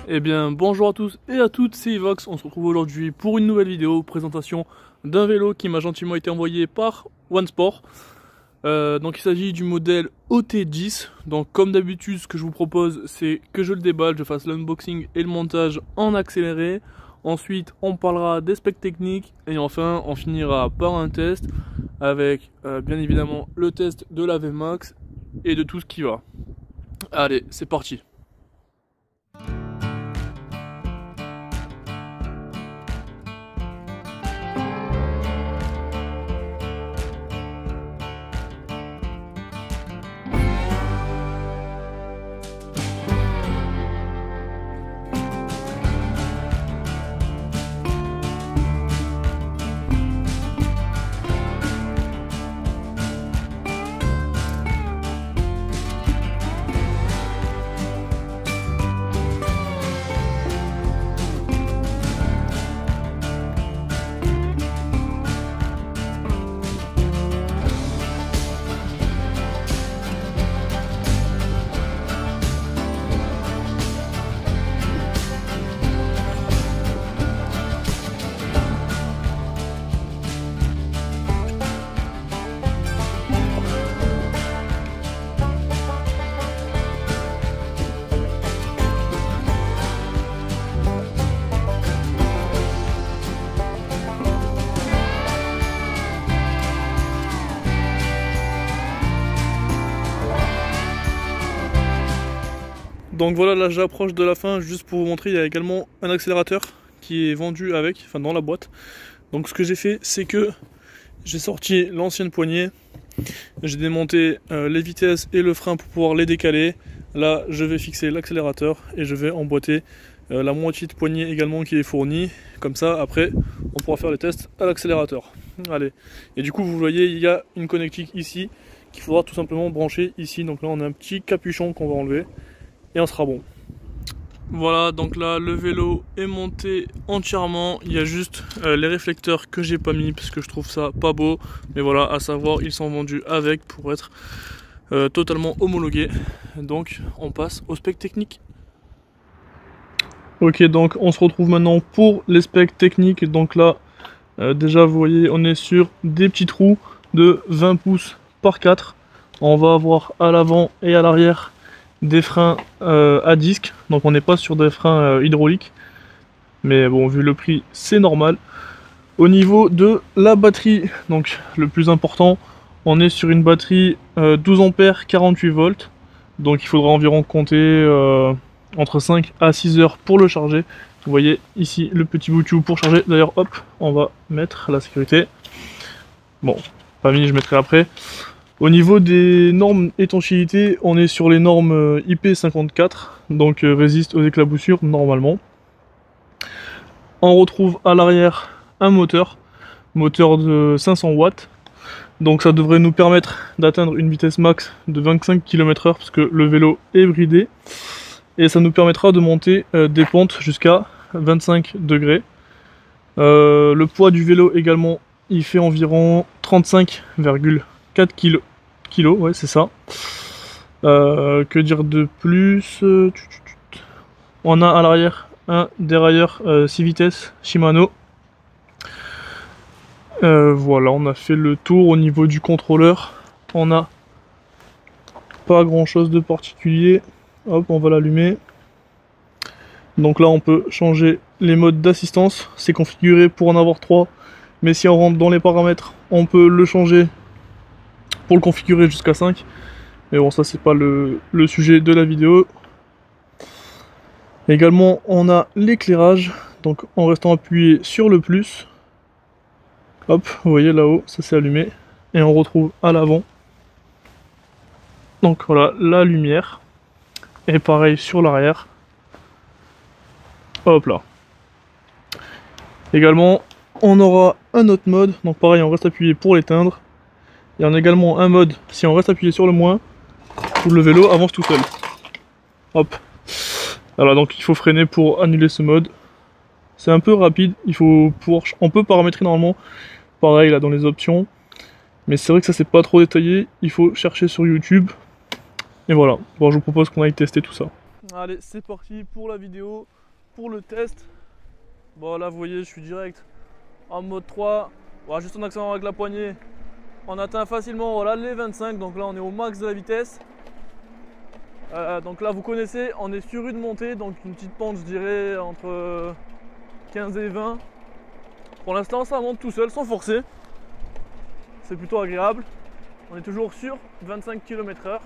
Eh bien bonjour à tous et à toutes, c'est Evox, on se retrouve aujourd'hui pour une nouvelle vidéo, présentation d'un vélo qui m'a gentiment été envoyé par OneSport. Donc il s'agit du modèle OT10, donc comme d'habitude ce que je vous propose c'est que je le déballe, je fasse l'unboxing et le montage en accéléré. Ensuite on parlera des specs techniques et enfin on finira par un test avec bien évidemment le test de la VMAX et de tout ce qui va. Allez, c'est parti. Donc voilà, là j'approche de la fin, juste pour vous montrer, il y a également un accélérateur qui est vendu avec, enfin dans la boîte. Donc ce que j'ai fait, c'est que j'ai sorti l'ancienne poignée, j'ai démonté les vitesses et le frein pour pouvoir les décaler. Là je vais fixer l'accélérateur et je vais emboîter la moitié de poignée également qui est fournie. Comme ça après on pourra faire les tests à l'accélérateur. Allez, et du coup vous voyez il y a une connectique ici qu'il faudra tout simplement brancher ici. Donc là on a un petit capuchon qu'on va enlever. Et on sera bon. Voilà, donc là le vélo est monté entièrement. Il y a juste les réflecteurs que j'ai pas mis parce que je trouve ça pas beau. Mais voilà, à savoir, ils sont vendus avec pour être totalement homologués. Donc on passe au spec technique. Ok, donc on se retrouve maintenant pour les specs techniques. Donc là, déjà vous voyez, on est sur des petits trous de 20 pouces par 4. On va avoir à l'avant et à l'arrière des freins à disque, donc on n'est pas sur des freins hydrauliques, mais bon, vu le prix c'est normal. Au niveau de la batterie, donc le plus important, on est sur une batterie 12 ampères 48 volts, donc il faudra environ compter entre 5 à 6 heures pour le charger. Vous voyez ici le petit bout pour charger. D'ailleurs hop, on va mettre la sécurité, bon pas mis, je mettrai après. Au niveau des normes étanchéité, on est sur les normes IP54, donc résiste aux éclaboussures normalement. On retrouve à l'arrière un moteur de 500 watts, donc ça devrait nous permettre d'atteindre une vitesse max de 25 km/h parce que le vélo est bridé, et ça nous permettra de monter des pentes jusqu'à 25 degrés. Le poids du vélo également, il fait environ 35,4 kg, ouais c'est ça. Que dire de plus? On a à l'arrière un dérailleur 6 vitesses Shimano. Voilà, on a fait le tour. Au niveau du contrôleur, on a pas grand chose de particulier. Hop, on va l'allumer. Donc là on peut changer les modes d'assistance, c'est configuré pour en avoir 3, mais si on rentre dans les paramètres on peut le changer pour le configurer jusqu'à 5, mais bon ça c'est pas le sujet de la vidéo. Également on a l'éclairage, donc en restant appuyé sur le plus, hop, vous voyez là-haut, ça s'est allumé, et on retrouve à l'avant, donc voilà la lumière, et pareil sur l'arrière, hop là. Également on aura un autre mode, donc pareil on reste appuyé pour l'éteindre. Il y en a également un mode, si on reste appuyé sur le moins, où le vélo avance tout seul. Hop. Voilà, donc il faut freiner pour annuler ce mode. C'est un peu rapide, on peut paramétrer normalement, pareil là dans les options. Mais c'est vrai que ça c'est pas trop détaillé, il faut chercher sur YouTube. Et voilà, bon, je vous propose qu'on aille tester tout ça. Allez, c'est parti pour la vidéo, pour le test. Bon là vous voyez, je suis direct en mode 3, voilà, juste en accélérant avec la poignée. On atteint facilement voilà, les 25, donc là on est au max de la vitesse. Donc là vous connaissez, on est sur une montée, donc une petite pente je dirais entre 15 et 20. Pour l'instant ça monte tout seul sans forcer. C'est plutôt agréable. On est toujours sur 25 km/h.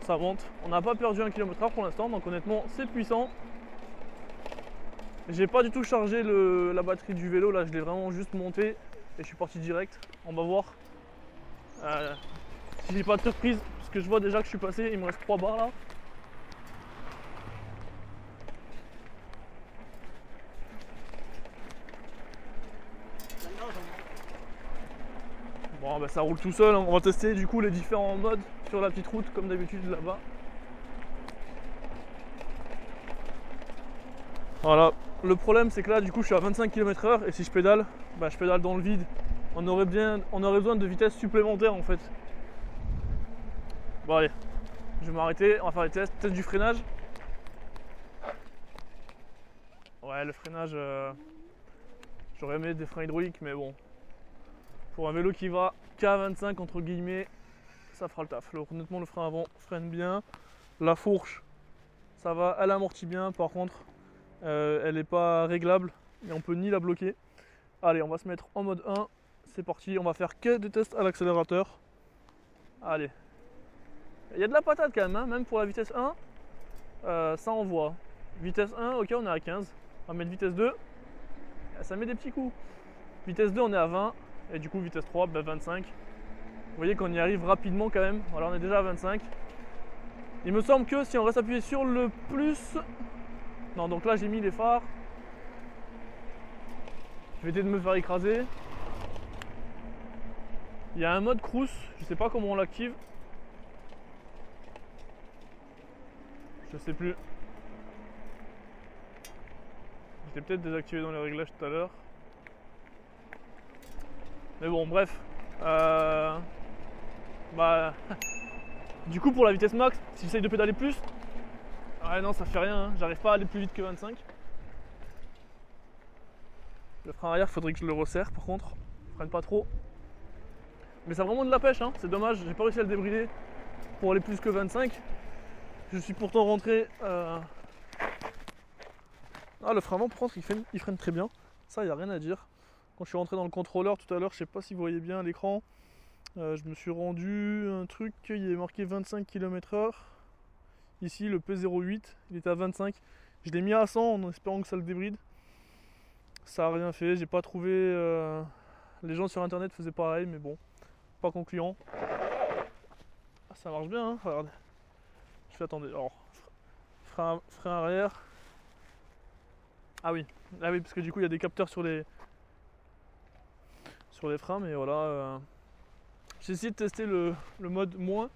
Ça monte. On n'a pas perdu 1 km/h pour l'instant, donc honnêtement c'est puissant. J'ai pas du tout chargé la batterie du vélo, là je l'ai vraiment juste monté et je suis parti direct. On va voir si j'ai pas de surprise, parce que je vois déjà que je suis passé, il me reste 3 barres là. Bon bah ça roule tout seul, hein. On va tester du coup les différents modes sur la petite route comme d'habitude là-bas. Voilà, le problème c'est que là du coup je suis à 25 km/h et si je pédale, bah je pédale dans le vide. On aurait besoin de vitesse supplémentaire en fait. Bon allez, je vais m'arrêter, on va faire les tests. Test du freinage. Ouais, le freinage, j'aurais aimé des freins hydrauliques mais bon. Pour un vélo qui va qu'à 25 entre guillemets, ça fera le taf. Honnêtement le frein avant freine bien. La fourche, ça va, elle amortit bien par contre. Elle n'est pas réglable et on peut ni la bloquer. Allez, on va se mettre en mode 1. C'est parti, on va faire que des tests à l'accélérateur. Allez. Il y a de la patate quand même, hein, même pour la vitesse 1. Ça envoie. Vitesse 1, ok, on est à 15. On va mettre vitesse 2. Ça met des petits coups. Vitesse 2, on est à 20. Et du coup, vitesse 3, bah 25. Vous voyez qu'on y arrive rapidement quand même. Voilà, on est déjà à 25. Il me semble que si on reste appuyé sur le plus... Non, donc là j'ai mis les phares. Je vais essayer de me faire écraser. Il y a un mode cruise, je sais pas comment on l'active. Je sais plus. J'étais peut-être désactivé dans les réglages tout à l'heure. Mais bon, bref. Bah, du coup pour la vitesse max, si j'essaye de pédaler plus, ah non ça fait rien, hein. J'arrive pas à aller plus vite que 25. Le frein arrière faudrait que je le resserre par contre, je freine pas trop. Mais ça a vraiment de la pêche, hein. C'est dommage, j'ai pas réussi à le débrider pour aller plus que 25. Je suis pourtant rentré... Ah, le frein avant par contre il freine très bien, ça y a rien à dire. Quand je suis rentré dans le contrôleur tout à l'heure, je sais pas si vous voyez bien à l'écran, je me suis rendu un truc, il est marqué 25 km/h. Ici le P08, il était à 25. Je l'ai mis à 100 en espérant que ça le débride. Ça a rien fait, j'ai pas trouvé... Les gens sur internet faisaient pareil, mais bon, pas concluant. Ah, ça marche bien, hein, regardez. Je fais attendez, alors, frein arrière. Ah oui, parce que du coup il y a des capteurs sur les freins, mais voilà. J'ai essayé de tester le mode moins.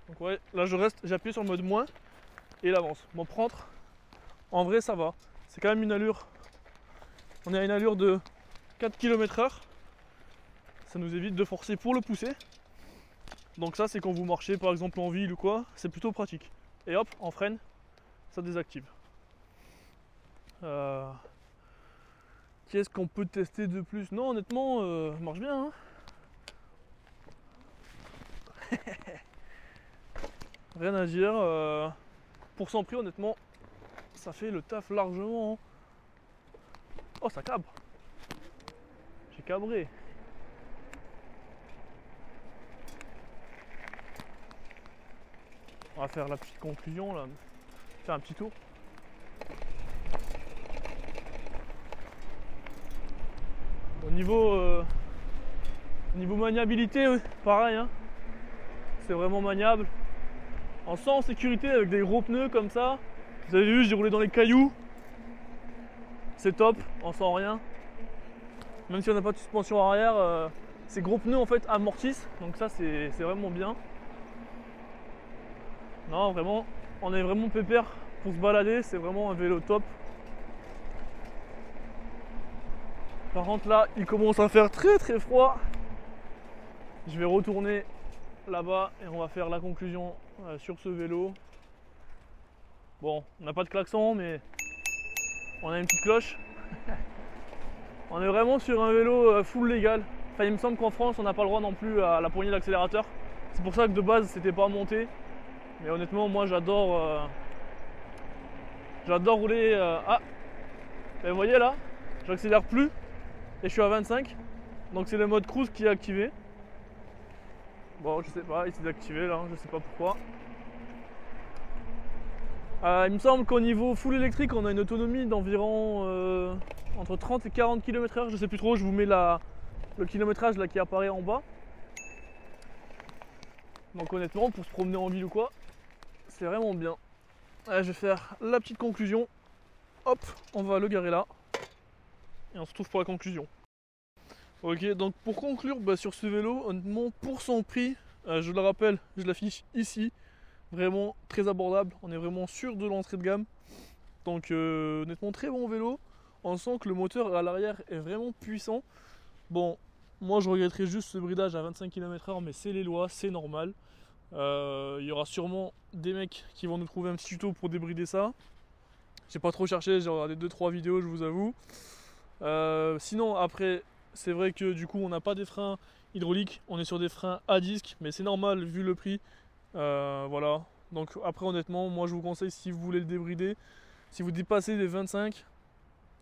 Donc ouais, là j'appuie sur le mode moins et il avance. Bon, prendre, en vrai ça va. C'est quand même une allure. On est à une allure de 4 km/h. Ça nous évite de forcer pour le pousser. Donc ça c'est quand vous marchez par exemple en ville ou quoi, c'est plutôt pratique. Et hop, on freine, ça désactive. Qu'est-ce qu'on peut tester de plus? Non honnêtement, ça marche bien, hein. Rien à dire. Pour son prix, honnêtement, ça fait le taf largement, hein. Oh, ça cabre. J'ai cabré. On va faire la petite conclusion là. Faire un petit tour. Au niveau maniabilité, oui, pareil, hein. C'est vraiment maniable. On sent en sécurité avec des gros pneus comme ça. Vous avez vu, j'ai roulé dans les cailloux. C'est top, on sent rien. Même si on n'a pas de suspension arrière, ces gros pneus en fait amortissent. Donc ça c'est vraiment bien. Non vraiment, on est vraiment pépère pour se balader, c'est vraiment un vélo top. Par contre là, il commence à faire très très froid. Je vais retourner là-bas et on va faire la conclusion sur ce vélo. Bon, on n'a pas de klaxon, mais on a une petite cloche. On est vraiment sur un vélo full légal. Enfin, il me semble qu'en France, on n'a pas le droit non plus à la poignée d'accélérateur. C'est pour ça que de base, c'était pas monté. Mais honnêtement, moi, j'adore rouler. Ah, et vous voyez là, j'accélère plus et je suis à 25. Donc c'est le mode cruise qui est activé. Bon, je sais pas, il s'est désactivé là, je sais pas pourquoi. Il me semble qu'au niveau full électrique, on a une autonomie d'environ entre 30 et 40 km/h. Je sais plus trop, je vous mets le kilométrage là qui apparaît en bas. Donc honnêtement, pour se promener en ville ou quoi, c'est vraiment bien. Allez, je vais faire la petite conclusion. Hop, on va le garer là. Et on se retrouve pour la conclusion. Ok, donc pour conclure sur ce vélo, honnêtement, pour son prix, je le rappelle, je l'affiche ici. Vraiment très abordable, on est vraiment sûr de l'entrée de gamme. Donc honnêtement très bon vélo. On sent que le moteur à l'arrière est vraiment puissant. Bon, moi je regretterais juste ce bridage à 25 km/h, mais c'est les lois, c'est normal. Il y aura sûrement des mecs qui vont nous trouver un petit tuto pour débrider ça. J'ai pas trop cherché, j'ai regardé 2-3 vidéos, je vous avoue. Sinon après, c'est vrai que du coup on n'a pas des freins hydrauliques, on est sur des freins à disque, mais c'est normal vu le prix. Voilà, donc après honnêtement moi je vous conseille, si vous voulez le débrider, si vous dépassez les 25,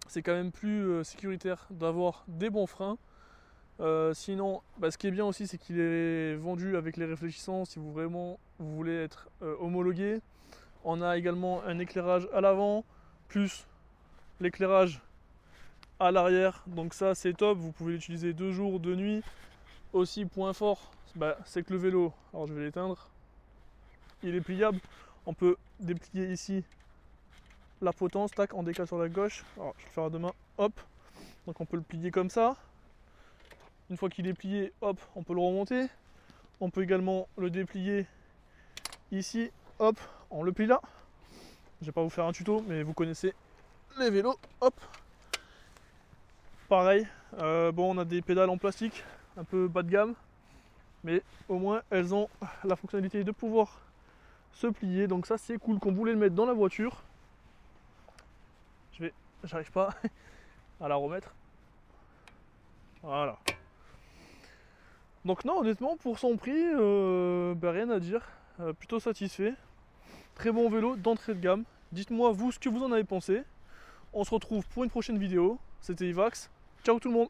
c'est quand même plus sécuritaire d'avoir des bons freins. Sinon ce qui est bien aussi, c'est qu'il est vendu avec les réfléchissants si vous voulez être homologué. On a également un éclairage à l'avant plus l'éclairage à l'arrière, donc ça c'est top, vous pouvez l'utiliser de jour, de nuit. Aussi point fort, c'est que le vélo, alors je vais l'éteindre, il est pliable, on peut déplier ici la potence, tac, on décale sur la gauche, alors je vais le faire à deux mains, hop, donc on peut le plier comme ça. Une fois qu'il est plié, hop, on peut le remonter. On peut également le déplier ici, hop, on le plie là. Je vais pas vous faire un tuto, mais vous connaissez les vélos, hop. Pareil, bon, on a des pédales en plastique, un peu bas de gamme, mais au moins elles ont la fonctionnalité de pouvoir se plier, donc ça c'est cool. Qu'on voulait le mettre dans la voiture, j'arrive pas à la remettre, voilà. Donc non, honnêtement pour son prix, rien à dire, plutôt satisfait. Très bon vélo d'entrée de gamme. Dites-moi vous ce que vous en avez pensé. On se retrouve pour une prochaine vidéo. C'était Ivax, ciao tout le monde.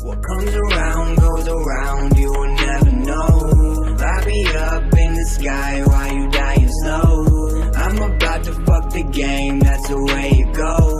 What comes around goes around, you will never know. Light me up in the sky while you dying slow. I'm about to fuck the game, that's the way it goes.